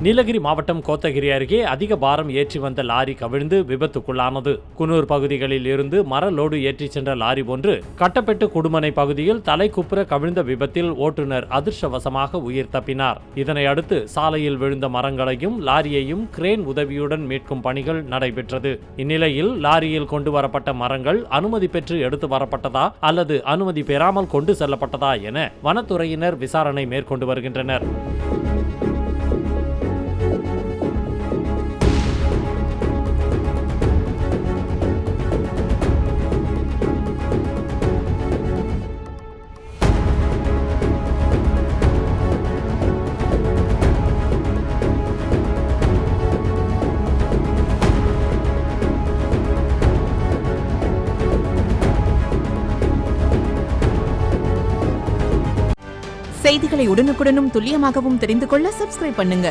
நீலகிரி மாவட்டம் கோத்தகிரி அருகே அதிக பாரம் ஏற்றி வந்த லாரி கவிழ்ந்து விபத்துக்குள்ளானது. குன்னூர் பகுதிகளில் இருந்து மர லோடு ஏற்றிச் சென்ற லாரி ஒன்று கட்டப்பெட்டு குடுமனை பகுதியில் தலைக்குப்புற கவிழ்ந்த விபத்தில் ஓட்டுநர் அதிர்ஷ்டவசமாக உயிர் தப்பினார். இதனையடுத்து சாலையில் விழுந்த மரங்களையும் லாரியையும் கிரேன் உதவியுடன் மீட்கும் பணிகள் நடைபெற்றது. இந்நிலையில் லாரியில் கொண்டு வரப்பட்ட மரங்கள் அனுமதி பெற்று எடுத்து வரப்பட்டதா அல்லது அனுமதி பெறாமல் கொண்டு செல்லப்பட்டதா என வனத்துறையினர் விசாரணை மேற்கொண்டு வருகின்றனர். செய்திகளை உடனுக்குடனும் துல்லியமாகவும் தெரிந்து கொள்ள சப்ஸ்கிரைப் பண்ணுங்க.